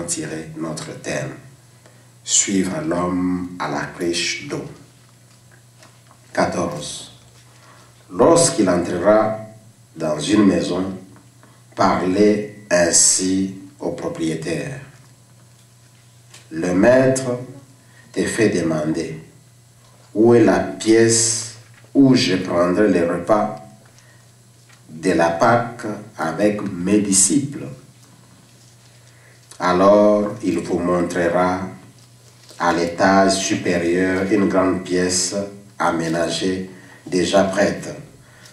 avons tiré notre thème. Suivre l'homme à la criche d'eau. 14. Lorsqu'il entrera dans une maison, parlez ainsi au propriétaire. Le maître te fait demander, où est la pièce où je prendrai le repas de la Pâque avec mes disciples? Alors il vous montrera à l'étage supérieur une grande pièce aménagée, déjà prête.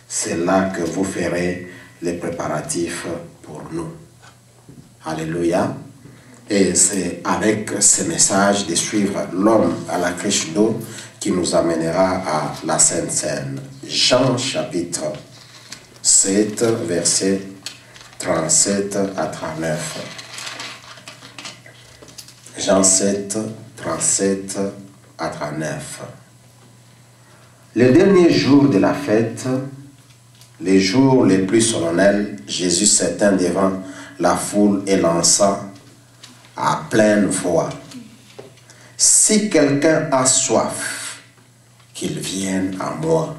C'est là que vous ferez les préparatifs pour nous. Alléluia. Et c'est avec ce message de suivre l'homme à la criche d'eau qui nous amènera à la Sainte Seine. Jean chapitre 7, versets 37 à 39. Jean 7, 37 à 39. Le dernier jour de la fête, les jours les plus solennels, Jésus s'étint devant la foule et lança à pleine voix: si quelqu'un a soif, qu'il vienne à moi,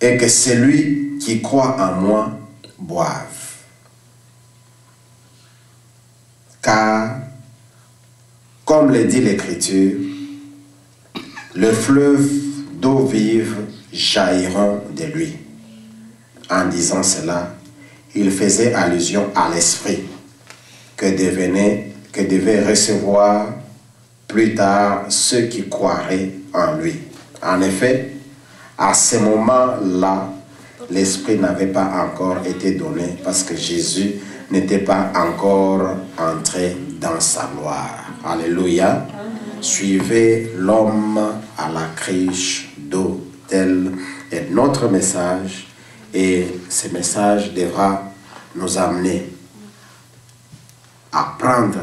et que celui qui croit en moi boive. Car, comme le dit l'Écriture, le fleuve d'eau vive jailliront de lui. En disant cela, il faisait allusion à l'Esprit que devaient recevoir plus tard ceux qui croiraient en lui. En effet, à ce moment-là, l'Esprit n'avait pas encore été donné parce que Jésus n'était pas encore entré dans sa gloire. Alléluia. Suivez l'homme à la criche d'eau. Tel est notre message, et ce message devra nous amener à prendre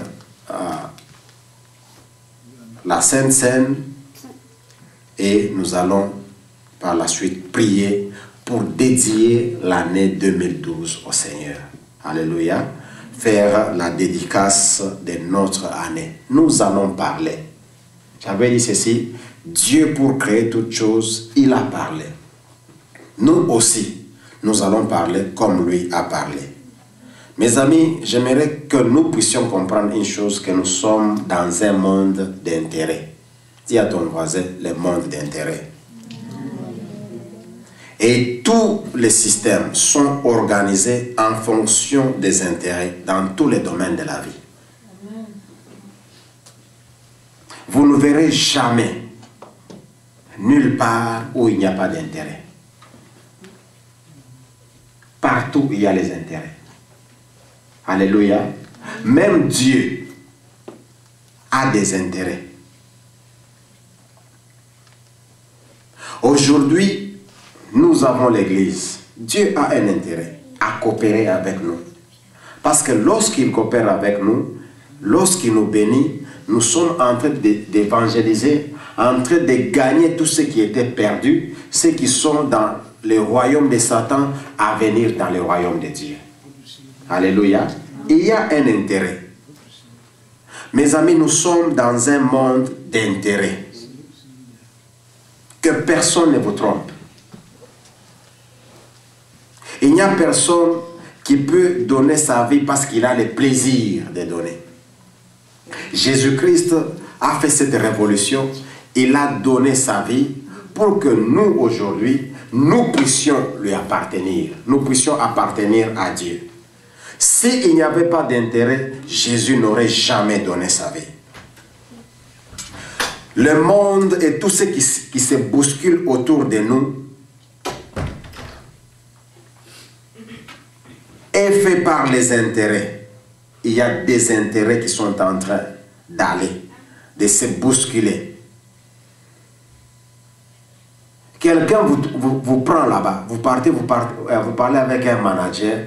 la Sainte Seine, et nous allons par la suite prier pour dédier l'année 2012 au Seigneur. Alléluia. Faire la dédicace de notre année. Nous allons parler. J'avais dit ceci: Dieu, pour créer toutes choses, il a parlé. Nous aussi, nous allons parler comme lui a parlé. Mes amis, j'aimerais que nous puissions comprendre une chose, que nous sommes dans un monde d'intérêt. Dis à ton voisin, le monde d'intérêt. Et tous les systèmes sont organisés en fonction des intérêts dans tous les domaines de la vie. Vous ne verrez jamais nulle part où il n'y a pas d'intérêt. Partout, il y a les intérêts. Alléluia. Même Dieu a des intérêts. Aujourd'hui, nous avons l'Église. Dieu a un intérêt à coopérer avec nous. Parce que lorsqu'il coopère avec nous, lorsqu'il nous bénit, nous sommes en train d'évangéliser, en train de gagner tout ce qui était perdu, ceux qui sont dans le royaume de Satan à venir dans le royaume de Dieu. Alléluia. Il y a un intérêt. Mes amis, nous sommes dans un monde d'intérêt. Que personne ne vous trompe. Il n'y a personne qui peut donner sa vie parce qu'il a le plaisir de donner. Jésus-Christ a fait cette révolution. Il a donné sa vie pour que nous, aujourd'hui, nous puissions lui appartenir. Nous puissions appartenir à Dieu. S'il n'y avait pas d'intérêt, Jésus n'aurait jamais donné sa vie. Le monde et tout ce qui se bouscule autour de nous est fait par les intérêts. Il y a des intérêts qui sont en train d'aller, de se bousculer. Quelqu'un vous prend là-bas, vous parlez avec un manager,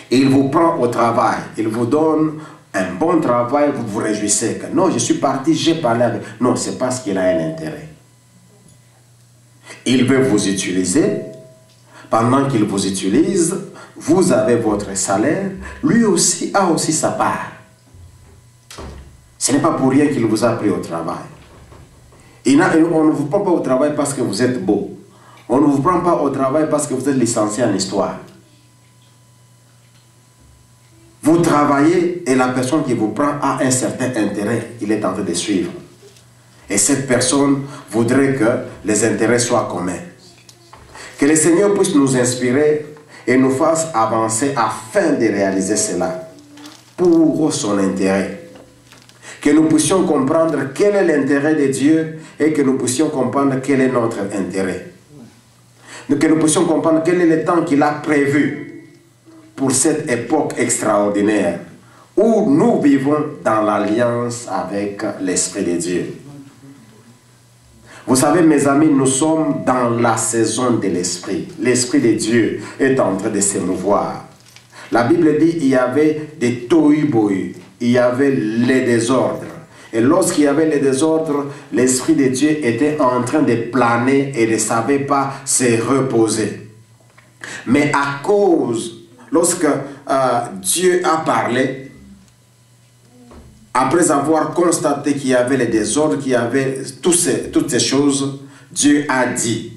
et il vous prend au travail, il vous donne un bon travail, vous vous réjouissez que non, je suis parti, j'ai parlé avec... Non, c'est parce qu'il a un intérêt. Il veut vous utiliser. Pendant qu'il vous utilise, Vous avez votre salaire, lui aussi a aussi sa part. Ce n'est pas pour rien qu'il vous a pris au travail. On ne vous prend pas au travail parce que vous êtes beau. On ne vous prend pas au travail parce que vous êtes licencié en histoire. Vous travaillez et la personne qui vous prend a un certain intérêt. Il est en train de suivre. Et cette personne voudrait que les intérêts soient communs. Que le Seigneur puisse nous inspirer et nous fasse avancer afin de réaliser cela pour son intérêt. Que nous puissions comprendre quel est l'intérêt de Dieu et que nous puissions comprendre quel est notre intérêt. Que nous puissions comprendre quel est le temps qu'il a prévu pour cette époque extraordinaire où nous vivons dans l'alliance avec l'Esprit de Dieu. Vous savez, mes amis, nous sommes dans la saison de l'Esprit. L'Esprit de Dieu est en train de se mouvoir. La Bible dit qu'il y avait des tohu-bohu, il y avait les désordres. Et lorsqu'il y avait les désordres, l'Esprit de Dieu était en train de planer et ne savait pas se reposer. Mais à cause, lorsque Dieu a parlé, après avoir constaté qu'il y avait les désordres, qu'il y avait toutes ces choses, Dieu a dit.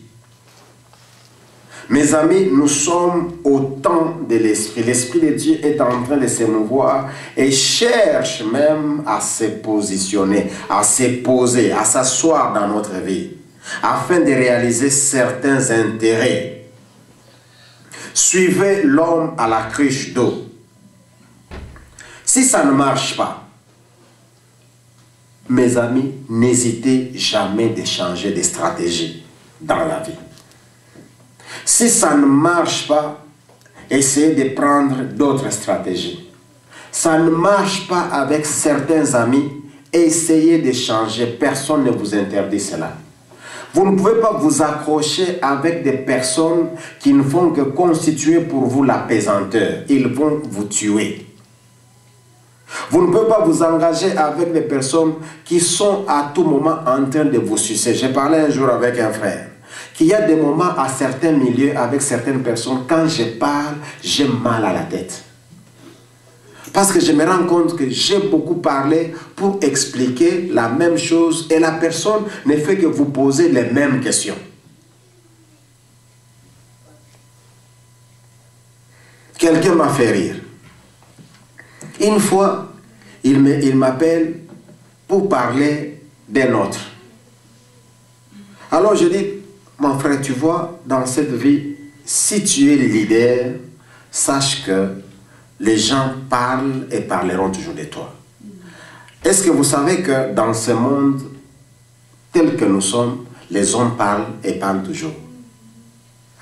Mes amis, nous sommes au temps de l'Esprit. L'Esprit de Dieu est en train de se mouvoir et cherche même à se positionner, à se poser, à s'asseoir dans notre vie, afin de réaliser certains intérêts. Suivez l'homme à la cruche d'eau. Si ça ne marche pas, mes amis, n'hésitez jamais de changer de stratégie dans la vie. Si ça ne marche pas, essayez de prendre d'autres stratégies. Ça ne marche pas avec certains amis, essayez de changer. Personne ne vous interdit cela. Vous ne pouvez pas vous accrocher avec des personnes qui ne font que constituer pour vous la pesanteur. Ils vont vous tuer. Vous ne pouvez pas vous engager avec des personnes qui sont à tout moment en train de vous sucer. J'ai parlé un jour avec un frère, qu'il y a des moments à certains milieux avec certaines personnes, quand je parle, j'ai mal à la tête. Parce que je me rends compte que j'ai beaucoup parlé pour expliquer la même chose et la personne ne fait que vous poser les mêmes questions. Quelqu'un m'a fait rire. Une fois, il m'appelle pour parler d'un autre. Alors je dis, mon frère, tu vois, dans cette vie, si tu es leader, sache que les gens parlent et parleront toujours de toi. Est-ce que vous savez que dans ce monde tel que nous sommes, les hommes parlent et parlent toujours?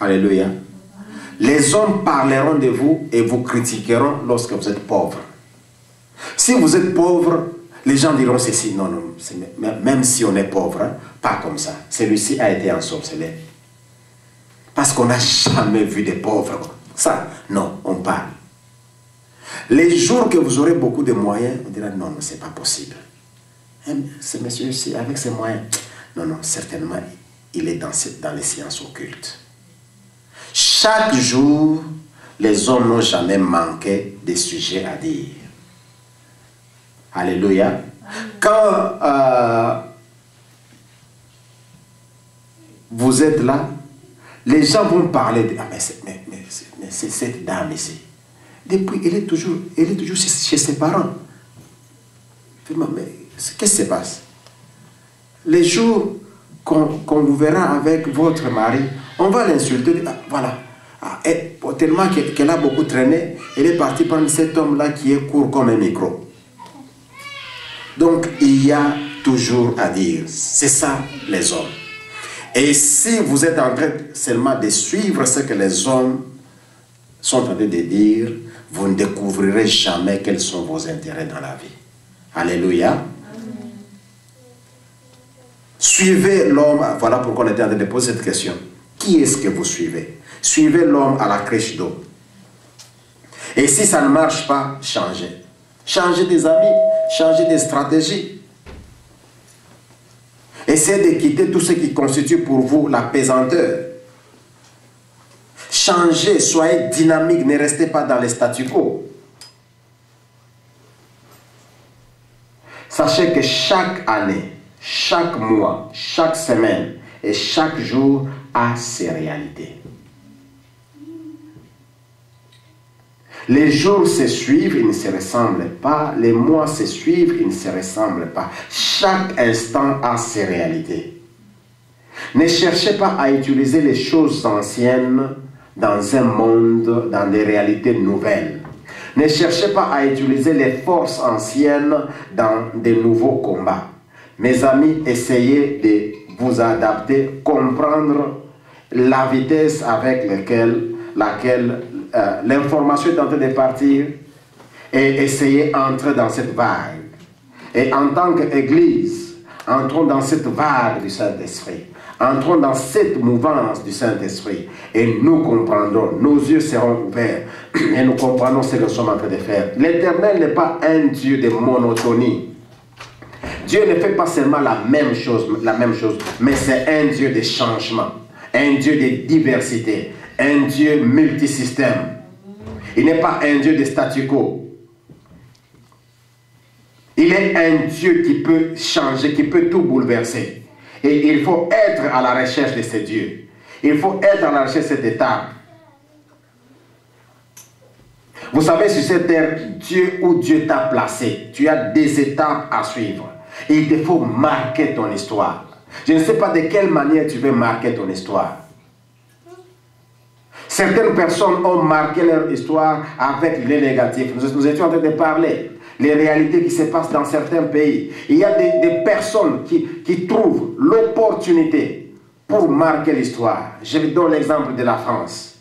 Alléluia. Les hommes parleront de vous et vous critiqueront lorsque vous êtes pauvre. Si vous êtes pauvre, les gens diront ceci. Non, non, même si on est pauvre, hein, pas comme ça. Celui-ci a été ensorcelé. Parce qu'on n'a jamais vu des pauvres. Ça, non, on parle. Les jours que vous aurez beaucoup de moyens, on dira non, non, c'est pas possible. Ce monsieur-ci, avec ses moyens, non, non, certainement, il est dans les sciences occultes. Chaque jour, les hommes n'ont jamais manqué de sujets à dire. Alléluia. Quand vous êtes là, les gens vont parler de... Ah, mais c'est cette dame ici. Depuis, elle est toujours chez ses parents. Mais qu'est-ce qui se passe? Les jours qu'on vous verra avec votre mari, on va l'insulter. Ah, voilà. Ah, et, tellement qu'elle a beaucoup traîné, elle est partie prendre cet homme-là qui est court comme un micro. Donc, il y a toujours à dire. C'est ça, les hommes. Et si vous êtes en train seulement de suivre ce que les hommes sont en train de dire, vous ne découvrirez jamais quels sont vos intérêts dans la vie. Alléluia. Amen. Suivez l'homme. Voilà pourquoi on était en train de poser cette question. Qui est-ce que vous suivez? Suivez l'homme à la crèche d'eau. Et si ça ne marche pas, changez. Changez des amis, changez des stratégies. Essayez de quitter tout ce qui constitue pour vous la pesanteur. Changez, soyez dynamique, ne restez pas dans les statu quo. Sachez que chaque année, chaque mois, chaque semaine et chaque jour a ses réalités. Les jours se suivent, ils ne se ressemblent pas. Les mois se suivent, ils ne se ressemblent pas. Chaque instant a ses réalités. Ne cherchez pas à utiliser les choses anciennes dans un monde, dans des réalités nouvelles. Ne cherchez pas à utiliser les forces anciennes dans de nouveaux combats. Mes amis, essayez de vous adapter, comprendre la vitesse avec laquelle l'information est en train de partir et essayez d'entrer dans cette vague. Et en tant qu'Église, entrons dans cette vague du Saint-Esprit. Entrons dans cette mouvance du Saint-Esprit et nous comprendrons, nos yeux seront ouverts et nous comprendrons ce que nous sommes en train de faire. L'Éternel n'est pas un Dieu de monotonie. Dieu ne fait pas seulement la même chose, mais c'est un Dieu de changement, un Dieu de diversité, un Dieu multisystème. Il n'est pas un Dieu de statu quo. Il est un Dieu qui peut changer, qui peut tout bouleverser. Et il faut être à la recherche de ce Dieu. Il faut être à la recherche de cette étape. Vous savez, sur cette terre, où Dieu t'a placé, tu as des étapes à suivre. Et il te faut marquer ton histoire. Je ne sais pas de quelle manière tu veux marquer ton histoire. Certaines personnes ont marqué leur histoire avec les négatifs. Nous étions en train de parler. Les réalités qui se passent dans certains pays. Il y a des personnes qui trouvent l'opportunité pour marquer l'histoire. Je vous donne l'exemple de la France.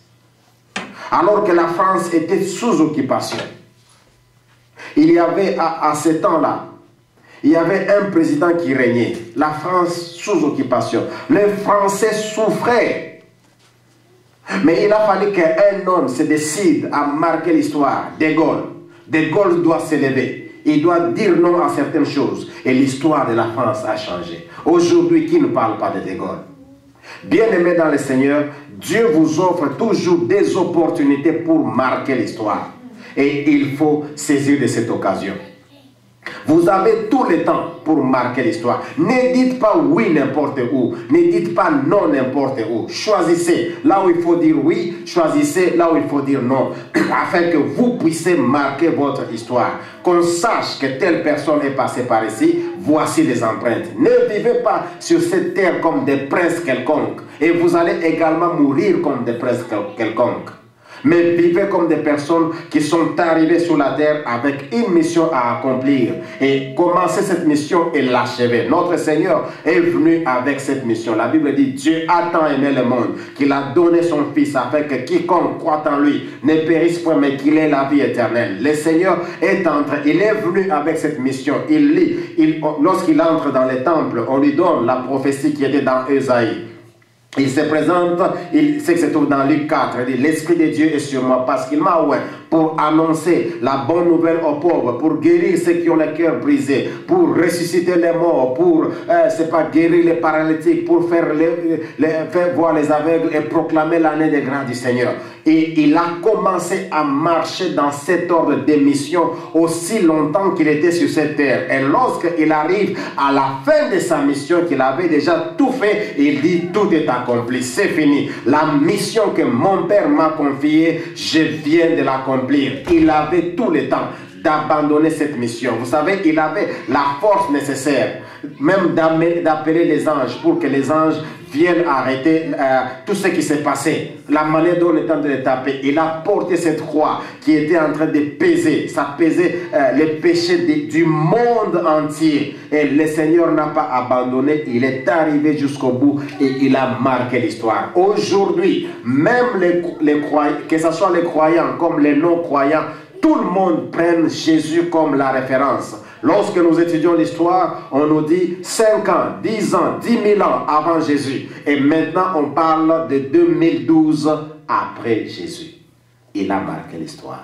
Alors que la France était sous occupation, il y avait à ce temps-là, il y avait un président qui régnait. La France sous occupation. Les Français souffraient. Mais il a fallu qu'un homme se décide à marquer l'histoire. De Gaulle. De Gaulle doit s'élever. Il doit dire non à certaines choses. Et l'histoire de la France a changé. Aujourd'hui, qui ne parle pas de Gaulle? Bien-aimés dans le Seigneur, Dieu vous offre toujours des opportunités pour marquer l'histoire. Et il faut saisir de cette occasion. Vous avez tout le temps pour marquer l'histoire. Ne dites pas oui n'importe où. Ne dites pas non n'importe où. Choisissez là où il faut dire oui. Choisissez là où il faut dire non. Afin que vous puissiez marquer votre histoire. Qu'on sache que telle personne est passée par ici. Voici les empreintes. Ne vivez pas sur cette terre comme des princes quelconques. Et vous allez également mourir comme des princes quelconques. Mais vivez comme des personnes qui sont arrivées sur la terre avec une mission à accomplir. Et commencer cette mission et l'achever. Notre Seigneur est venu avec cette mission. La Bible dit, Dieu a tant aimé le monde qu'il a donné son Fils afin que quiconque croit en lui ne périsse point mais qu'il ait la vie éternelle. Le Seigneur est entré, il est venu avec cette mission. Lorsqu'il entre dans les temples, on lui donne la prophétie qui était dans Ésaïe. Il se présente, c'est que se trouve dans Luc 4, il dit, l'Esprit de Dieu est sur moi parce qu'il m'a oint pour annoncer la bonne nouvelle aux pauvres, pour guérir ceux qui ont le cœur brisé, pour ressusciter les morts, pour guérir les paralytiques, pour faire voir les aveugles et proclamer l'année de grâce du Seigneur. Et il a commencé à marcher dans cet ordre de mission aussi longtemps qu'il était sur cette terre. Et lorsqu'il arrive à la fin de sa mission, qu'il avait déjà tout fait, il dit tout est accompli, c'est fini. La mission que mon Père m'a confiée, je viens de l'accomplir. Il avait tout le temps d'abandonner cette mission. Vous savez, il avait la force nécessaire, même d'appeler les anges pour que les anges viennent arrêter tout ce qui s'est passé. La manière dont on est en train de taper. Il a porté cette croix qui était en train de peser. Ça pesait les péchés du monde entier. Et le Seigneur n'a pas abandonné. Il est arrivé jusqu'au bout et il a marqué l'histoire. Aujourd'hui, même les croyants, que ce soit les croyants comme les non-croyants, tout le monde prenne Jésus comme la référence. Lorsque nous étudions l'histoire, on nous dit 5 ans, 10 ans, 10 000 ans avant Jésus. Et maintenant, on parle de 2012 après Jésus. Il a marqué l'histoire.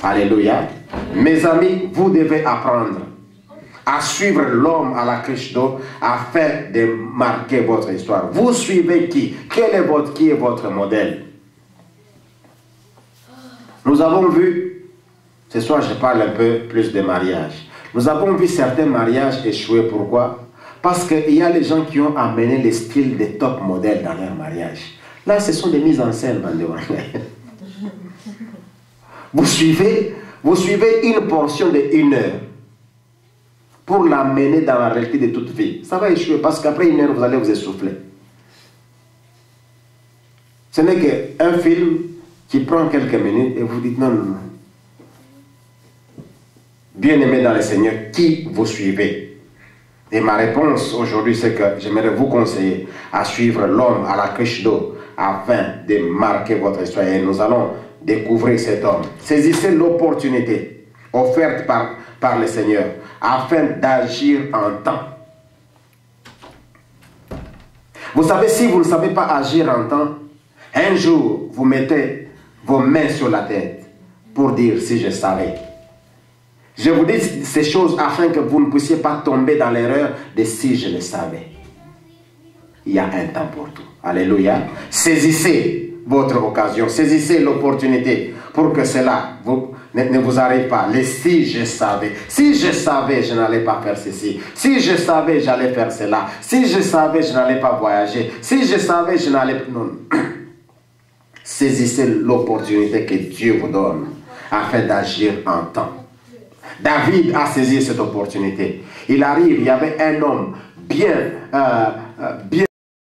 Alléluia. Mes amis, vous devez apprendre à suivre l'homme à la Christo afin de marquer votre histoire. Vous suivez qui? Qui est votre modèle? Nous avons vu, ce soir je parle un peu plus des mariages. Nous avons vu certains mariages échouer. Pourquoi? Parce qu'il y a les gens qui ont amené les styles des top modèles dans leur mariage. Là, ce sont des mises en scène. Vous suivez une portion de 1 heure pour l'amener dans la réalité de toute vie. Ça va échouer parce qu'après 1 heure, vous allez vous essouffler. Ce n'est qu'un film qui prend quelques minutes et vous dites non, non, non. Bien-aimé dans le Seigneur, qui vous suivez? Et ma réponse aujourd'hui, c'est que j'aimerais vous conseiller à suivre l'homme à la cruche d'eau afin de marquer votre histoire. Et nous allons découvrir cet homme. Saisissez l'opportunité offerte par le Seigneur afin d'agir en temps. Vous savez, si vous ne savez pas agir en temps, un jour, vous mettez vos mains sur la tête pour dire si je savais. Je vous dis ces choses afin que vous ne puissiez pas tomber dans l'erreur de si je le savais. Il y a un temps pour tout. Alléluia. Saisissez votre occasion, saisissez l'opportunité pour que cela ne vous arrive pas. Les si je savais. Si je savais, je n'allais pas faire ceci. Si je savais, j'allais faire cela. Si je savais, je n'allais pas voyager. Si je savais, je n'allais pas... Non. Saisissez l'opportunité que Dieu vous donne afin d'agir en temps. David a saisi cette opportunité. Il arrive, il y avait un homme bien